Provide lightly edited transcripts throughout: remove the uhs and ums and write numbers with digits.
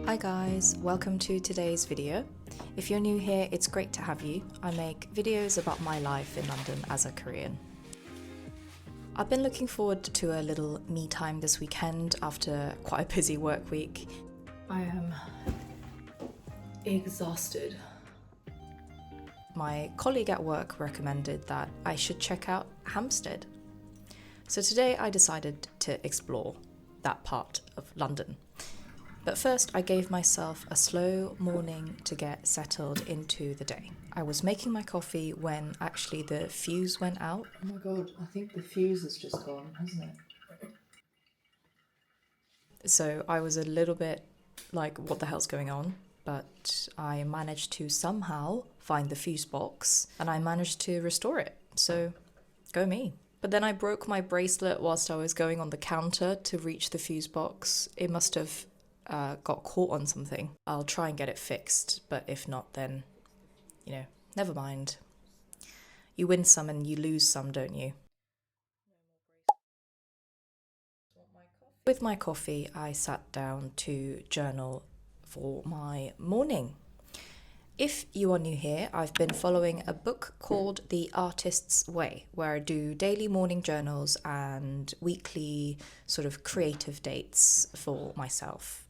Hi guys, welcome to today's video. If you're new here, it's great to have you. I make videos about my life in London as a Korean. I've been looking forward to a little me time this weekend after quite a busy work week. I am exhausted. My colleague at work recommended that I should check out Hamstead. So today I decided to explore that part of London. But first, I gave myself a slow morning to get settled into the day. I was making my coffee when actually the fuse went out. Oh my god, I think the fuse has just gone, hasn't it? So I was a little bit like, what the hell's going on? But I managed to somehow find the fuse box and I managed to restore it. So go me. But then I broke my bracelet whilst I was going on the counter to reach the fuse box. It must have got caught on something. I'll try and get it fixed, but if not, then, never mind. You win some and you lose some, don't you? With my coffee, I sat down to journal for my morning. If you are new here, I've been following a book called The Artist's Way, where I do daily morning journals and weekly sort of creative dates for myself.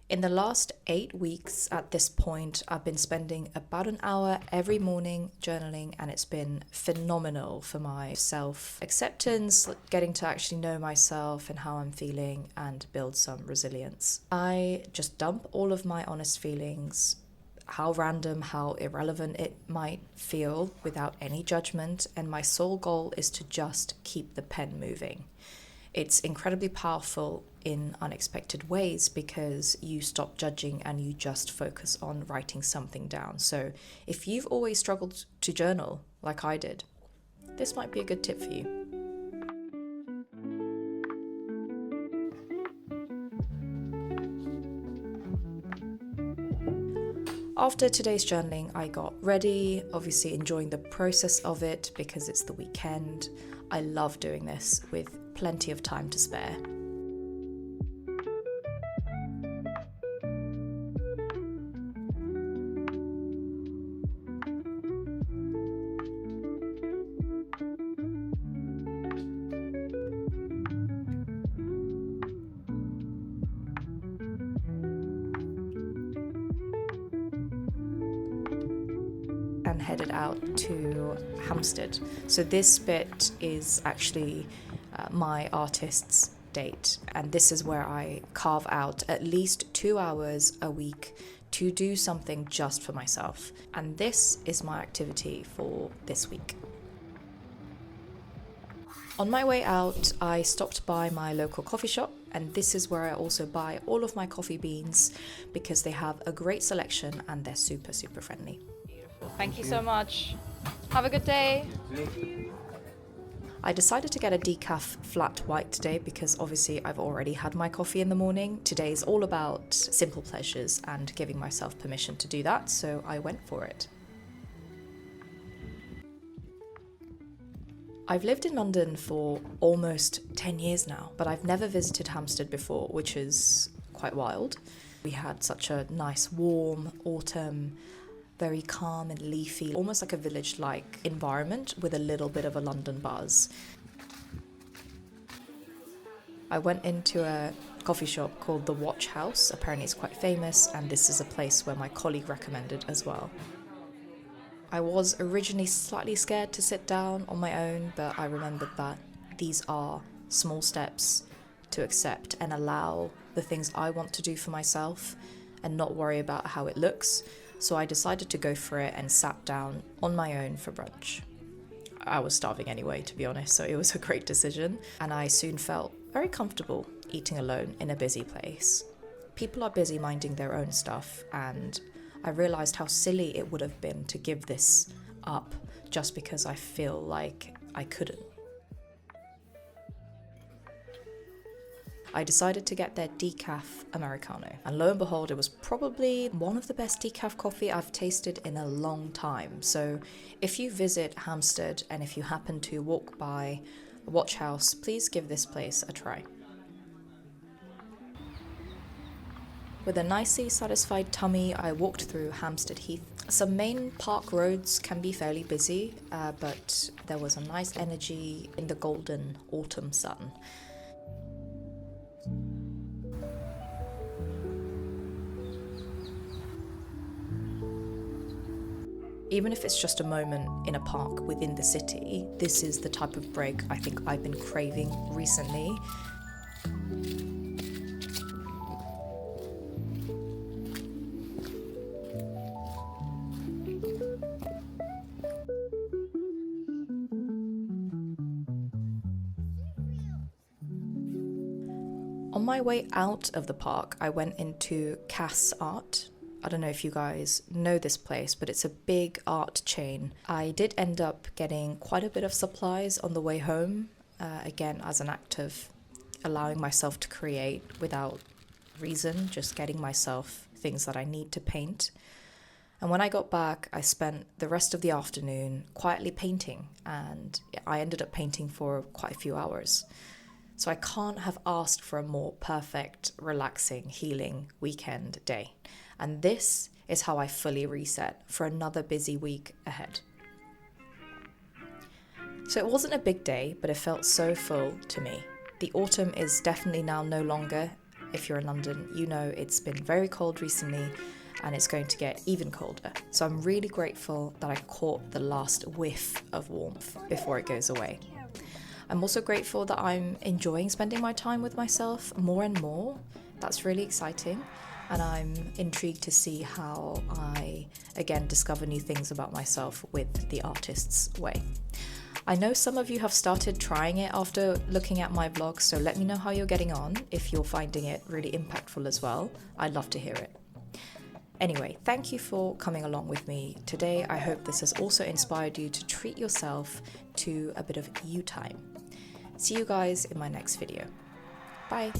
In the last 8 weeks at this point, I've been spending about an hour every morning journaling, and it's been phenomenal for my self-acceptance, getting to actually know myself and how I'm feeling and build some resilience. I just dump all of my honest feelings, how random, how irrelevant it might feel, without any judgment, and my sole goal is to just keep the pen moving. It's incredibly powerful in unexpected ways because you stop judging and you just focus on writing something down. So if you've always struggled to journal like I did, this might be a good tip for you. After today's journaling, I got ready, obviously enjoying the process of it because it's the weekend. I love doing this with plenty of time to spare. And headed out to Hamstead. So this bit is actually my artist's date, and this is where I carve out at least 2 hours a week to do something just for myself. And this is my activity for this week. On my way out, I stopped by my local coffee shop, and this is where I also buy all of my coffee beans because they have a great selection and they're super, super friendly. Thank you so much. Have a good day. I decided to get a decaf flat white today because obviously I've already had my coffee in the morning. Today is all about simple pleasures and giving myself permission to do that, so I went for it. I've lived in London for almost 10 years now, but I've never visited Hamstead before, which is quite wild. We had such a nice warm autumn, very calm and leafy, almost like a village-like environment with a little bit of a London buzz. I went into a coffee shop called the Watch House. Apparently it's quite famous, and this is a place where my colleague recommended as well. I was originally slightly scared to sit down on my own, but I remembered that these are small steps to accept and allow the things I want to do for myself and not worry about how it looks. So I decided to go for it and sat down on my own for brunch. I was starving anyway, to be honest, so it was a great decision. And I soon felt very comfortable eating alone in a busy place. People are busy minding their own stuff, and I realized how silly it would have been to give this up just because I feel like I couldn't. I decided to get their decaf Americano, and lo and behold, it was probably one of the best decaf coffee I've tasted in a long time. So if you visit Hamstead and if you happen to walk by a watch house, please give this place a try. With a nicely satisfied tummy, I walked through Hamstead Heath. Some main park roads can be fairly busy, but there was a nice energy in the golden autumn sun. Even if it's just a moment in a park within the city, this is the type of break I think I've been craving recently. On my way out of the park, I went into Cass Art. I don't know if you guys know this place, but it's a big art chain. I did end up getting quite a bit of supplies on the way home, again, as an act of allowing myself to create without reason, just getting myself things that I need to paint. And when I got back, I spent the rest of the afternoon quietly painting, and I ended up painting for quite a few hours. So I can't have asked for a more perfect, relaxing, healing weekend day. And this is how I fully reset for another busy week ahead. So it wasn't a big day, but it felt so full to me. The autumn is definitely now no longer. If you're in London, you know it's been very cold recently and it's going to get even colder. So I'm really grateful that I caught the last whiff of warmth before it goes away. I'm also grateful that I'm enjoying spending my time with myself more and more. That's really exciting. And I'm intrigued to see how I, again, discover new things about myself with the artist's way. I know some of you have started trying it after looking at my vlog, so let me know how you're getting on, if you're finding it really impactful as well. I'd love to hear it. Anyway, thank you for coming along with me today. I hope this has also inspired you to treat yourself to a bit of you time. See you guys in my next video. Bye.